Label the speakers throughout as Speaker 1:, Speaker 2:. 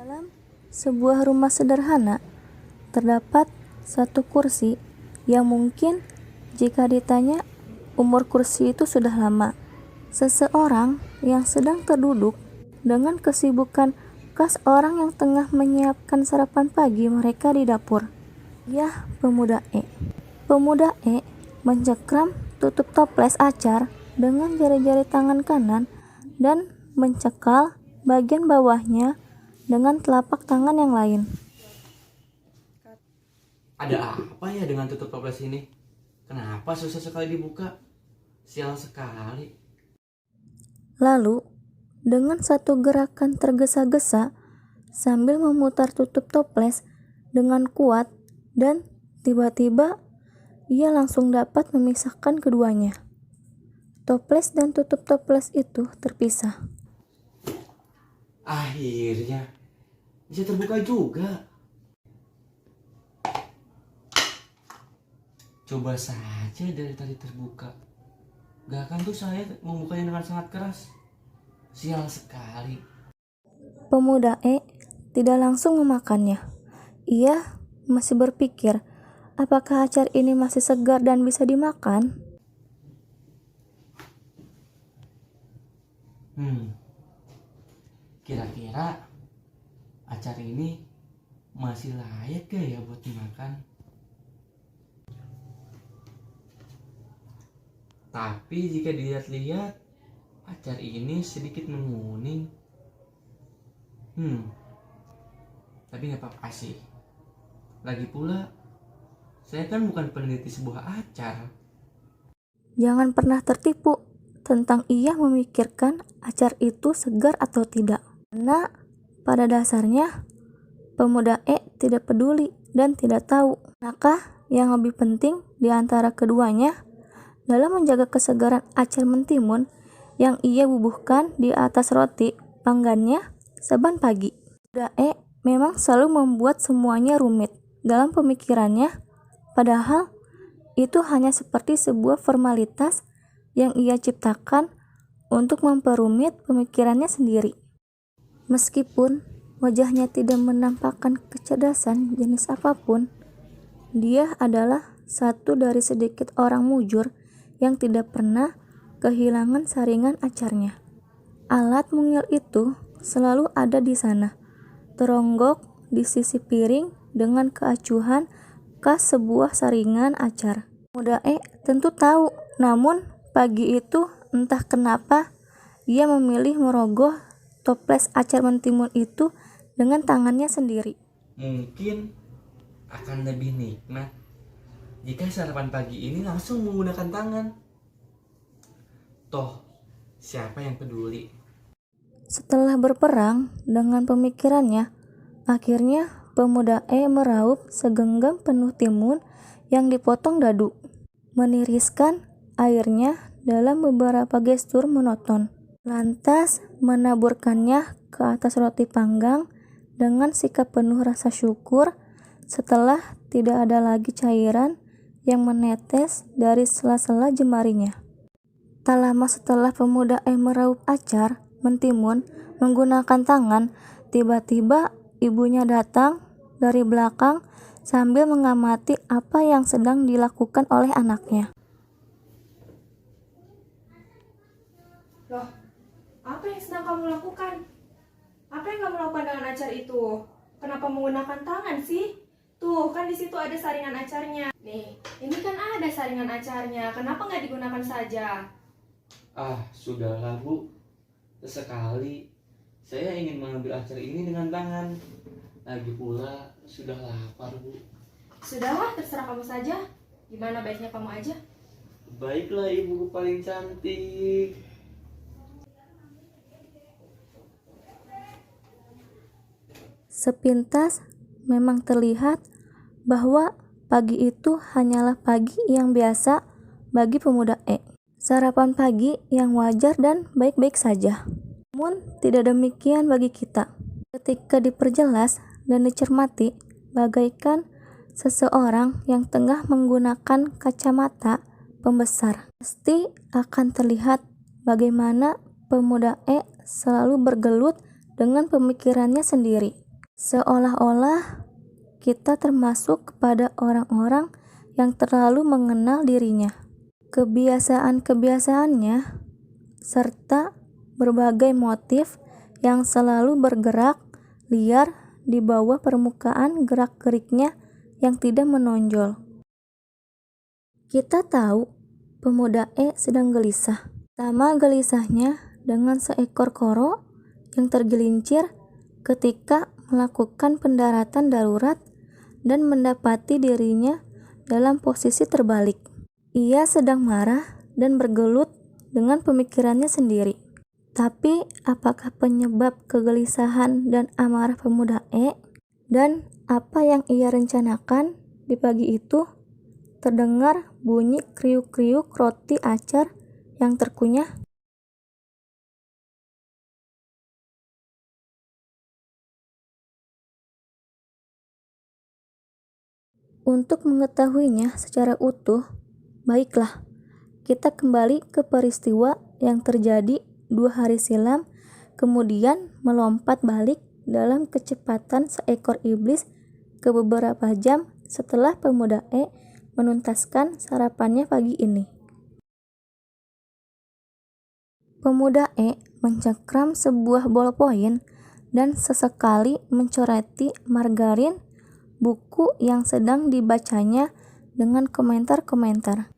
Speaker 1: Dalam sebuah rumah sederhana, terdapat satu kursi yang mungkin jika ditanya umur kursi itu sudah lama. Seseorang yang sedang terduduk dengan kesibukan khas orang yang tengah menyiapkan sarapan pagi mereka di dapur. Yah, pemuda E. Pemuda E mencengkram tutup toples acar dengan jari-jari tangan kanan dan mencekal bagian bawahnya dengan telapak tangan yang lain.
Speaker 2: Ada apa ya dengan tutup toples ini? Kenapa susah sekali dibuka? Sial sekali.
Speaker 1: Lalu, dengan satu gerakan tergesa-gesa sambil memutar tutup toples dengan kuat dan tiba-tiba ia langsung dapat memisahkan keduanya. Toples dan tutup toples itu terpisah.
Speaker 2: Akhirnya bisa terbuka juga. Coba saja dari tadi terbuka. Gak akan tuh saya membukanya dengan sangat keras. Sial sekali.
Speaker 1: Pemuda E tidak langsung memakannya. Ia masih berpikir, apakah acar ini masih segar dan bisa dimakan?
Speaker 2: Kira-kira acar ini masih layak gak ya buat dimakan? Tapi jika dilihat-lihat, acar ini sedikit menguning. Tapi gak apa-apa sih. Lagi pula, saya kan bukan peneliti sebuah acar.
Speaker 1: Jangan pernah tertipu tentang ia memikirkan acar itu segar atau tidak. Karena pada dasarnya, pemuda E tidak peduli dan tidak tahu. Manakah yang lebih penting di antara keduanya dalam menjaga kesegaran acar mentimun yang ia bubuhkan di atas roti panggannya saban pagi. Pemuda E memang selalu membuat semuanya rumit dalam pemikirannya, padahal itu hanya seperti sebuah formalitas yang ia ciptakan untuk memperumit pemikirannya sendiri. Meskipun wajahnya tidak menampakkan kecerdasan jenis apapun, dia adalah satu dari sedikit orang mujur yang tidak pernah kehilangan saringan acarnya. Alat mungil itu selalu ada di sana, teronggok di sisi piring dengan keacuhan khas sebuah saringan acar. Pemuda E tentu tahu, namun pagi itu entah kenapa ia memilih merogoh toples acar mentimun itu dengan tangannya sendiri.
Speaker 2: Mungkin akan lebih nikmat jika sarapan pagi ini langsung menggunakan tangan. Toh, siapa yang peduli?
Speaker 1: Setelah berperang dengan pemikirannya, akhirnya pemuda E meraup segenggam penuh timun yang dipotong dadu, meniriskan airnya dalam beberapa gestur monoton, lantas menaburkannya ke atas roti panggang dengan sikap penuh rasa syukur setelah tidak ada lagi cairan yang menetes dari sela-sela jemarinya. Tak lama setelah pemuda E meraup acar mentimun menggunakan tangan, tiba-tiba ibunya datang dari belakang sambil mengamati apa yang sedang dilakukan oleh anaknya.
Speaker 3: Loh, apa yang sedang kamu lakukan? Apa yang kamu lakukan dengan acar itu? Kenapa menggunakan tangan sih? Tuh, kan di situ ada saringan acarnya. Nih, ini kan ada saringan acarnya. Kenapa nggak digunakan saja?
Speaker 2: Sudahlah Bu. Sesekali saya ingin mengambil acar ini dengan tangan. Lagi pula sudah lapar Bu.
Speaker 3: Sudahlah, terserah kamu saja. Gimana baiknya kamu aja?
Speaker 2: Baiklah ibuku paling cantik.
Speaker 1: Sepintas memang terlihat bahwa pagi itu hanyalah pagi yang biasa bagi pemuda E. Sarapan pagi yang wajar dan baik-baik saja. Namun tidak demikian bagi kita. Ketika diperjelas dan dicermati, bagaikan seseorang yang tengah menggunakan kacamata pembesar, pasti akan terlihat bagaimana pemuda E selalu bergelut dengan pemikirannya sendiri. Seolah-olah kita termasuk kepada orang-orang yang terlalu mengenal dirinya, kebiasaan-kebiasaannya, serta berbagai motif yang selalu bergerak liar di bawah permukaan gerak-geriknya yang tidak menonjol. Kita tahu pemuda E sedang gelisah. Sama gelisahnya dengan seekor koro yang tergelincir ketika melakukan pendaratan darurat dan mendapati dirinya dalam posisi terbalik. Ia sedang marah dan bergelut dengan pemikirannya sendiri. Tapi apakah penyebab kegelisahan dan amarah pemuda E dan apa yang ia rencanakan di pagi itu? Terdengar bunyi kriuk-kriuk roti acar yang terkunyah. Untuk mengetahuinya secara utuh, baiklah, kita kembali ke peristiwa yang terjadi 2 hari silam, kemudian melompat balik dalam kecepatan seekor iblis ke beberapa jam setelah pemuda E menuntaskan sarapannya pagi ini. Pemuda E mencengkram sebuah bolpoin dan sesekali mencoreti margarin buku yang sedang dibacanya dengan komentar-komentar.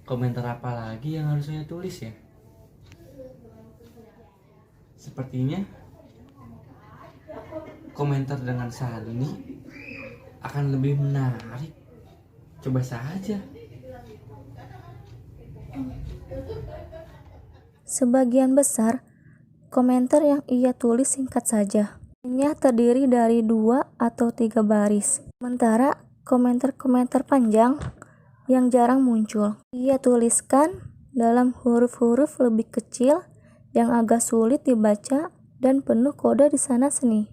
Speaker 2: Komentar apa lagi yang harus saya tulis ya? Sepertinya komentar dengan Sani akan lebih menarik. Coba saja.
Speaker 1: Sebagian besar komentar yang ia tulis singkat saja, hanya terdiri dari 2 atau 3 baris. Sementara komentar-komentar panjang yang jarang muncul, ia tuliskan dalam huruf-huruf lebih kecil yang agak sulit dibaca dan penuh kode di sana sini.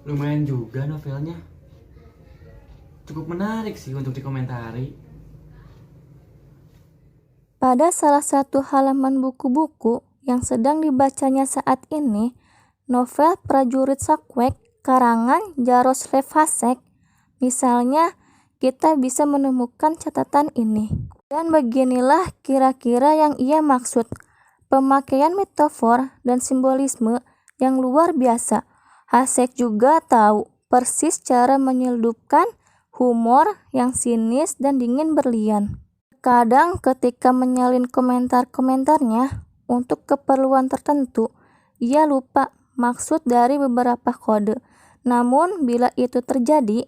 Speaker 2: Lumayan juga novelnya. Cukup menarik sih untuk dikomentari.
Speaker 1: Pada salah satu halaman buku-buku yang sedang dibacanya saat ini, novel Prajurit Sakwek karangan Jaroslav Hasek, misalnya, kita bisa menemukan catatan ini. Dan beginilah kira-kira yang ia maksud. Pemakaian metafor dan simbolisme yang luar biasa. Hasek juga tahu persis cara menyeludupkan humor yang sinis dan dingin berlian. Kadang ketika menyalin komentar-komentarnya untuk keperluan tertentu, ia lupa maksud dari beberapa kode. Namun bila itu terjadi,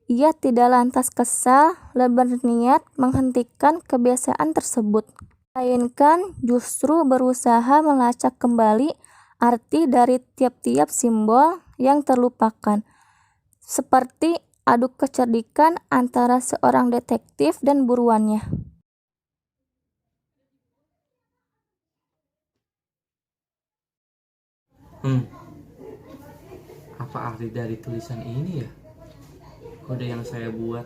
Speaker 1: ia tidak lantas kesal dan berniat menghentikan kebiasaan tersebut, melainkan justru berusaha melacak kembali arti dari tiap-tiap simbol yang terlupakan, seperti adu kecerdikan antara seorang detektif dan buruannya.
Speaker 2: Apa arti dari tulisan ini ya? Kode yang saya buat.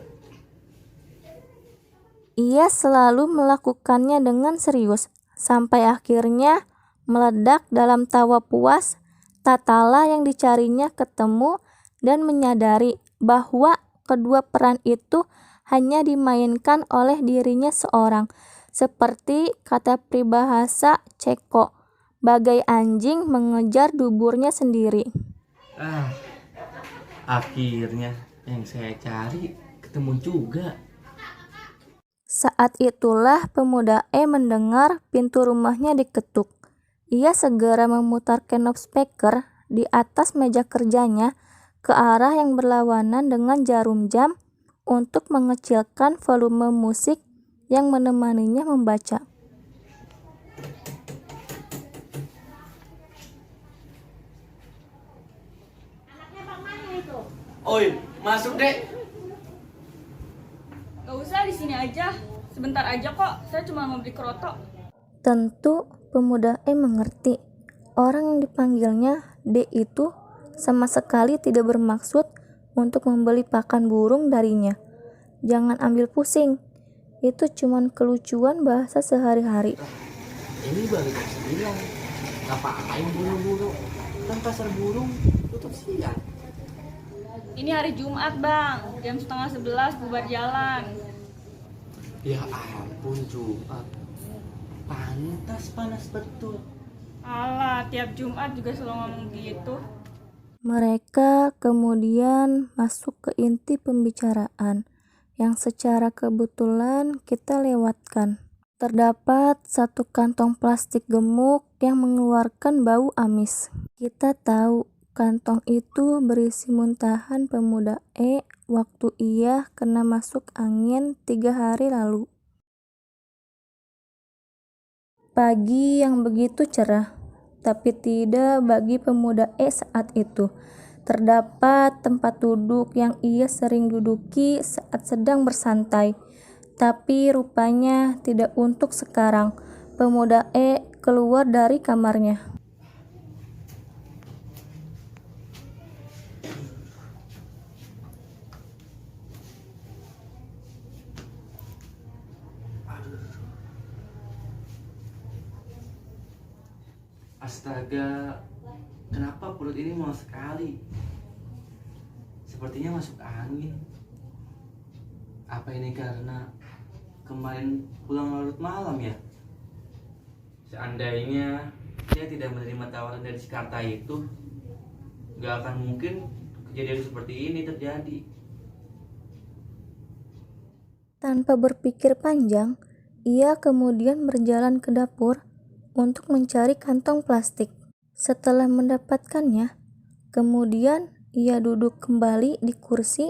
Speaker 1: Ia selalu melakukannya dengan serius, sampai akhirnya meledak dalam tawa puas tatkala yang dicarinya ketemu dan menyadari bahwa kedua peran itu hanya dimainkan oleh dirinya seorang, seperti kata peribahasa Ceko, bagai anjing mengejar duburnya sendiri.
Speaker 2: Akhirnya yang saya cari ketemu juga.
Speaker 1: Saat itulah pemuda E mendengar pintu rumahnya diketuk. Ia segera memutarkan loudspeaker di atas meja kerjanya ke arah yang berlawanan dengan jarum jam untuk mengecilkan volume musik yang menemaninya membaca.
Speaker 2: Oi, masuk deh.
Speaker 4: Gak usah, di sini aja. Sebentar aja kok. Saya cuma mau beli kerotok.
Speaker 1: Tentu pemuda E mengerti orang yang dipanggilnya D itu sama sekali tidak bermaksud untuk membeli pakan burung darinya. Jangan ambil pusing, itu cuman kelucuan bahasa sehari-hari.
Speaker 2: Ini baru jam 9. Ngapain buru-buru? Kan pasar burung tutup siang.
Speaker 4: Ini hari Jumat bang, jam 10:30 bubar jalan.
Speaker 2: Ya ampun, Jumat. Pantas panas betul.
Speaker 4: Alah, tiap Jumat juga selalu ngomong gitu.
Speaker 1: Mereka kemudian masuk ke inti pembicaraan yang secara kebetulan kita lewatkan. Terdapat satu kantong plastik gemuk yang mengeluarkan bau amis. Kita tahu kantong itu berisi muntahan pemuda E waktu ia kena masuk angin 3 hari lalu. Pagi yang begitu cerah, tapi tidak bagi pemuda E saat itu. Terdapat tempat duduk yang ia sering duduki saat sedang bersantai. Tapi rupanya tidak untuk sekarang. Pemuda E keluar dari kamarnya.
Speaker 2: Astaga, kenapa perut ini mual sekali? Sepertinya masuk angin. Apa ini karena kemarin pulang larut malam ya? Seandainya dia tidak menerima tawaran dari si Karta itu, gak akan mungkin kejadian seperti ini terjadi.
Speaker 1: Tanpa berpikir panjang, ia kemudian berjalan ke dapur untuk mencari kantong plastik. Setelah mendapatkannya, kemudian ia duduk kembali di kursi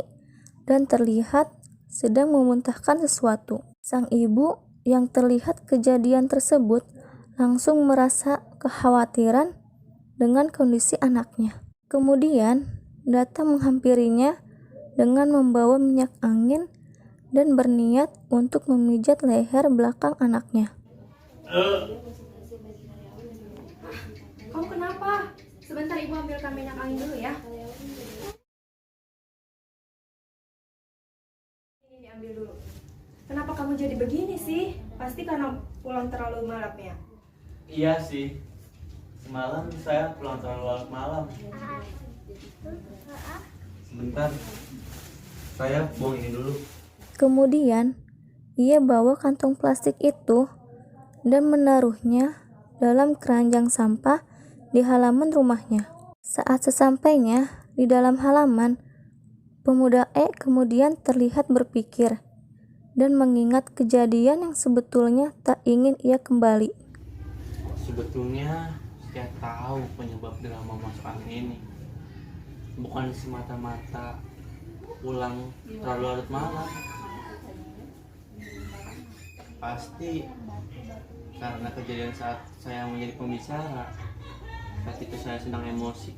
Speaker 1: dan terlihat sedang memuntahkan sesuatu. Sang ibu yang terlihat kejadian tersebut langsung merasa kekhawatiran dengan kondisi anaknya. Kemudian datang menghampirinya dengan membawa minyak angin dan berniat untuk memijat leher belakang anaknya.
Speaker 3: Kamu kenapa? Sebentar ibu ambilkan minyak angin dulu ya. Ini ambil dulu. Kenapa kamu jadi begini sih? Pasti karena pulang terlalu malam ya?
Speaker 2: Iya sih, semalam saya pulang terlalu larut malam. Sebentar, saya buang ini dulu.
Speaker 1: Kemudian ia bawa kantong plastik itu dan menaruhnya dalam keranjang sampah di halaman rumahnya. Saat sesampainya di dalam halaman, pemuda E kemudian terlihat berpikir dan mengingat kejadian yang sebetulnya tak ingin ia kembali.
Speaker 2: Sebetulnya saya tahu penyebab drama masuk angin ini. Bukan semata-mata pulang terlalu larut malam. Pasti karena kejadian saat saya menjadi pembicara. Saat itu saya sedang emosi.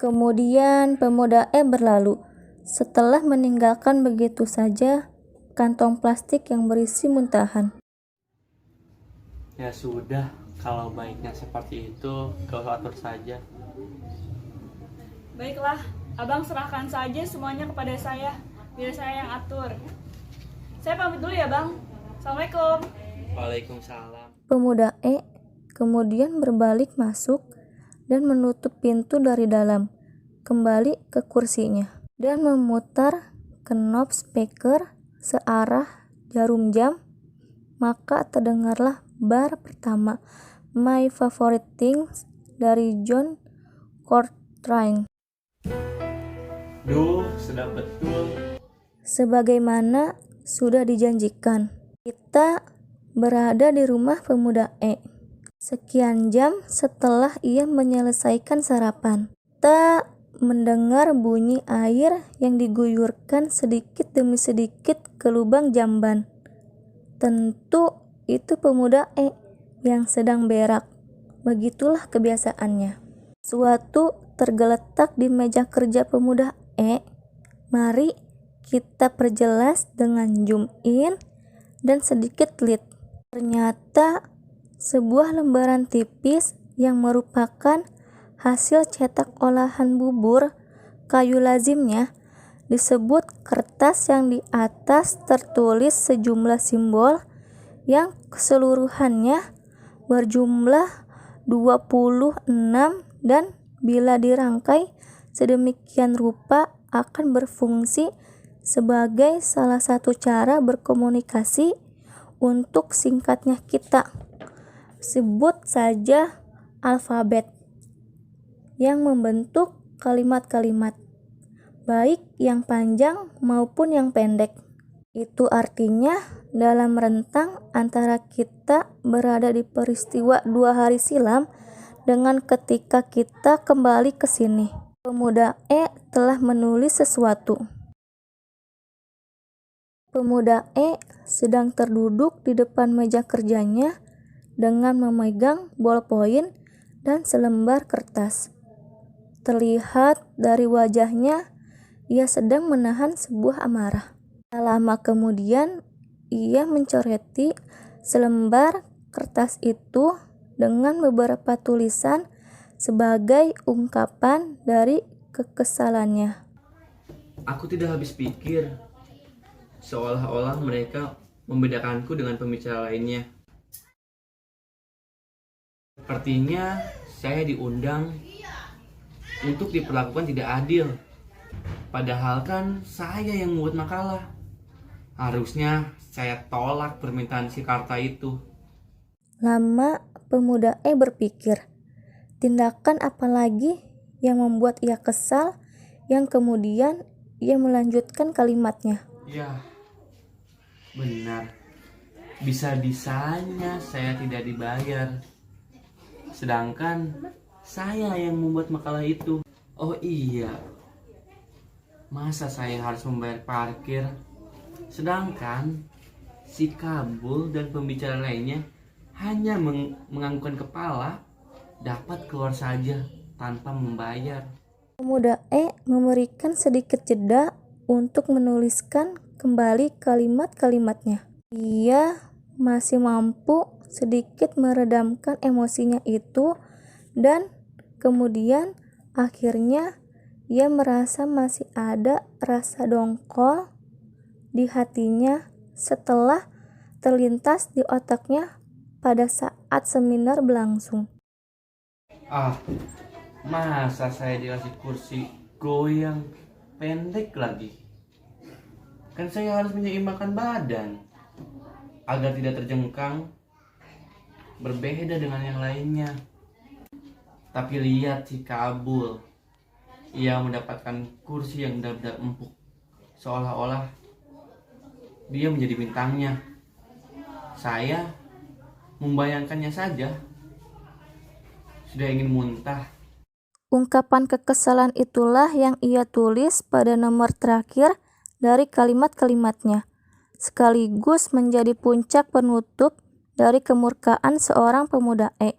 Speaker 1: Kemudian pemuda E berlalu. Setelah meninggalkan begitu saja kantong plastik yang berisi muntahan.
Speaker 2: Ya sudah, kalau baiknya seperti itu, kau atur saja.
Speaker 4: Baiklah, abang serahkan saja semuanya kepada saya, biar saya yang atur. Saya pamit dulu ya bang. Assalamualaikum.
Speaker 2: Waalaikumsalam.
Speaker 1: Pemuda E kemudian berbalik masuk dan menutup pintu dari dalam, kembali ke kursinya, dan memutar knob speaker searah jarum jam. Maka terdengarlah bar pertama, My Favorite Things dari John Coltrane.
Speaker 2: Duh, sedap betul.
Speaker 1: Sebagaimana sudah dijanjikan, kita berada di rumah pemuda E. Sekian jam setelah ia menyelesaikan sarapan, tak mendengar bunyi air yang diguyurkan sedikit demi sedikit ke lubang jamban. Tentu itu pemuda E yang sedang berak. Begitulah kebiasaannya. Suatu tergeletak di meja kerja pemuda E. Mari kita perjelas dengan zoom in dan sedikit lead. Ternyata sebuah lembaran tipis yang merupakan hasil cetak olahan bubur kayu lazimnya disebut kertas yang di atas tertulis sejumlah simbol yang keseluruhannya berjumlah 26 dan bila dirangkai sedemikian rupa akan berfungsi sebagai salah satu cara berkomunikasi untuk singkatnya kita sebut saja alfabet yang membentuk kalimat-kalimat, baik yang panjang maupun yang pendek. Itu artinya dalam rentang antara kita berada di peristiwa 2 hari silam dengan ketika kita kembali ke sini. Pemuda E telah menulis sesuatu. Pemuda E sedang terduduk di depan meja kerjanya dengan memegang bolpoin dan selembar kertas. Terlihat dari wajahnya, ia sedang menahan sebuah amarah. Tak lama kemudian, ia mencoreti selembar kertas itu dengan beberapa tulisan sebagai ungkapan dari kekesalannya.
Speaker 2: Aku tidak habis pikir, seolah-olah mereka membedakanku dengan pembicara lainnya. Sepertinya saya diundang untuk diperlakukan tidak adil. Padahal kan saya yang membuat makalah. Harusnya saya tolak permintaan si Karta itu.
Speaker 1: Lama pemuda E berpikir, tindakan apa lagi yang membuat ia kesal, yang kemudian ia melanjutkan kalimatnya.
Speaker 2: Ya, benar. Bisa-bisanya saya tidak dibayar. Sedangkan saya yang membuat makalah itu. Oh iya, masa saya harus membayar parkir? Sedangkan si Kabul dan pembicara lainnya hanya menganggukkan kepala, dapat keluar saja tanpa membayar.
Speaker 1: Pemuda E memberikan sedikit jeda untuk menuliskan kembali kalimat-kalimatnya. Ia masih mampu sedikit meredamkan emosinya itu dan kemudian akhirnya ia merasa masih ada rasa dongkol di hatinya setelah terlintas di otaknya pada saat seminar berlangsung.
Speaker 2: Masa saya dikasih kursi goyang pendek lagi? Kan saya harus menyeimbangkan badan agar tidak terjengkang, berbeda dengan yang lainnya. Tapi lihat si Kabul, ia mendapatkan kursi yang benar-benar empuk, seolah-olah dia menjadi bintangnya. Saya membayangkannya saja sudah ingin muntah.
Speaker 1: Ungkapan kekesalan itulah yang ia tulis pada nomor terakhir dari kalimat-kalimatnya, sekaligus menjadi puncak penutup dari kemurkaan seorang pemuda E,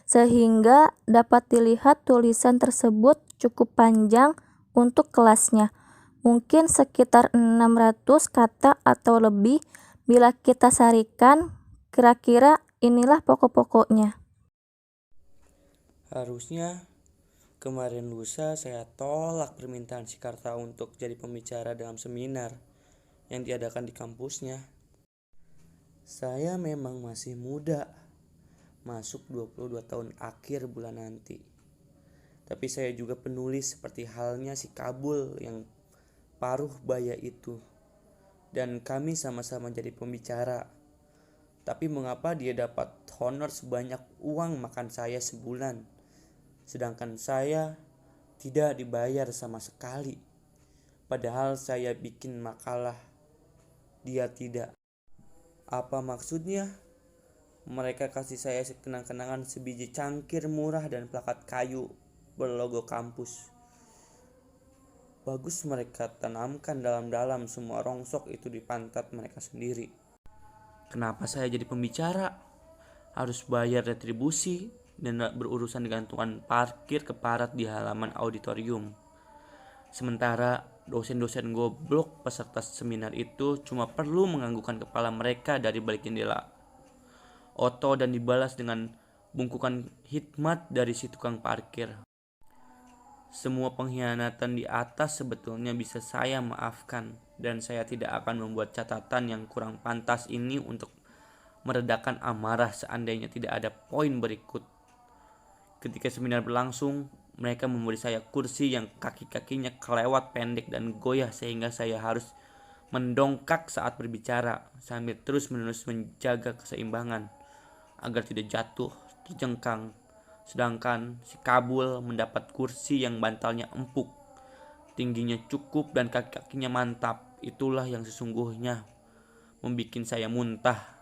Speaker 1: sehingga dapat dilihat tulisan tersebut cukup panjang untuk kelasnya, mungkin sekitar 600 kata atau lebih. Bila kita sarikan, kira-kira inilah pokok-pokoknya.
Speaker 5: Harusnya kemarin lusa saya tolak permintaan si Karta untuk jadi pembicara dalam seminar yang diadakan di kampusnya. Saya memang masih muda, masuk 22 tahun akhir bulan nanti. Tapi saya juga penulis seperti halnya si Kabul yang paruh baya itu. Dan kami sama-sama jadi pembicara. Tapi mengapa dia dapat honor sebanyak uang makan saya sebulan, sedangkan saya tidak dibayar sama sekali? Padahal saya bikin makalah, dia tidak. Apa maksudnya? Mereka kasih saya kenang-kenangan sebiji cangkir murah dan plakat kayu berlogo kampus. Bagus mereka tanamkan dalam-dalam semua rongsok itu di pantat mereka sendiri. Kenapa saya jadi pembicara? Harus bayar retribusi dan berurusan dengan tukang parkir keparat di halaman auditorium. Sementara dosen-dosen goblok peserta seminar itu cuma perlu menganggukkan kepala mereka dari balik jendela. Oto dan dibalas dengan bungkukan hikmat dari si tukang parkir. Semua pengkhianatan di atas sebetulnya bisa saya maafkan, dan saya tidak akan membuat catatan yang kurang pantas ini untuk meredakan amarah seandainya tidak ada poin berikut. Ketika seminar berlangsung, mereka memberi saya kursi yang kaki-kakinya kelewat pendek dan goyah sehingga saya harus mendongkak saat berbicara sambil terus-menerus menjaga keseimbangan agar tidak jatuh terjengkang. Sedangkan si Kabul mendapat kursi yang bantalnya empuk, tingginya cukup dan kaki-kakinya mantap. Itulah yang sesungguhnya membuat saya muntah.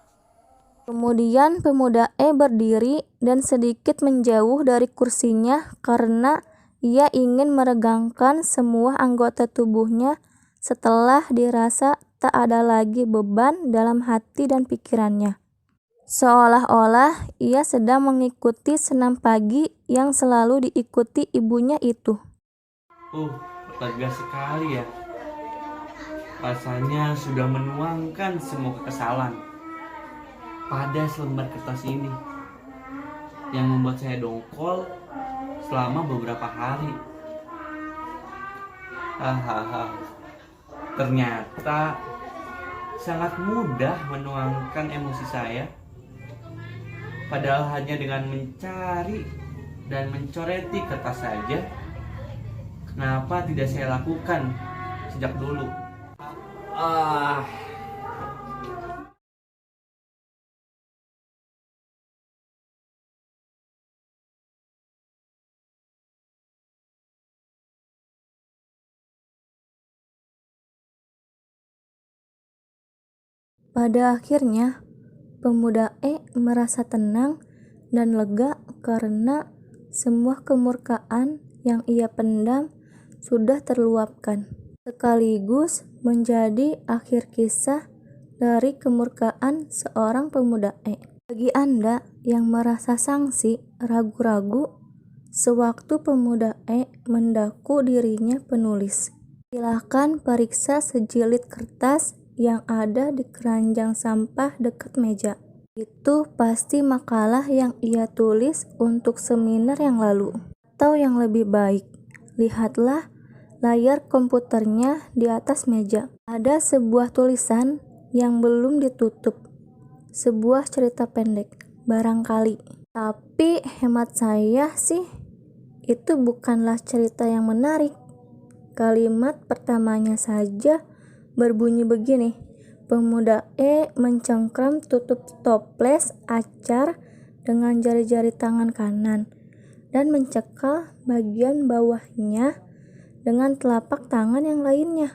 Speaker 1: Kemudian pemuda E berdiri dan sedikit menjauh dari kursinya karena ia ingin meregangkan semua anggota tubuhnya setelah dirasa tak ada lagi beban dalam hati dan pikirannya. Seolah-olah ia sedang mengikuti senam pagi yang selalu diikuti ibunya itu.
Speaker 2: Lega sekali ya. Rasanya sudah menuangkan semua kekesalan pada selembar kertas ini yang membuat saya dongkol selama beberapa hari. Ternyata sangat mudah menuangkan emosi saya. Padahal hanya dengan mencari dan mencoreti kertas saja. Kenapa tidak saya lakukan sejak dulu?
Speaker 1: Pada akhirnya, pemuda E merasa tenang dan lega karena semua kemurkaan yang ia pendam sudah terluapkan, sekaligus menjadi akhir kisah dari kemurkaan seorang pemuda E. Bagi Anda yang merasa sangsi, ragu-ragu, sewaktu pemuda E mendaku dirinya penulis, silakan periksa sejilid kertas yang ada di keranjang sampah dekat meja. Itu pasti makalah yang ia tulis untuk seminar yang lalu. Atau yang lebih baik, lihatlah layar komputernya di atas meja. Ada sebuah tulisan yang belum ditutup. Sebuah cerita pendek, barangkali. Tapi hemat saya sih, itu bukanlah cerita yang menarik. Kalimat pertamanya saja berbunyi begini: pemuda E mencengkram tutup toples acar dengan jari-jari tangan kanan dan mencekal bagian bawahnya dengan telapak tangan yang lainnya.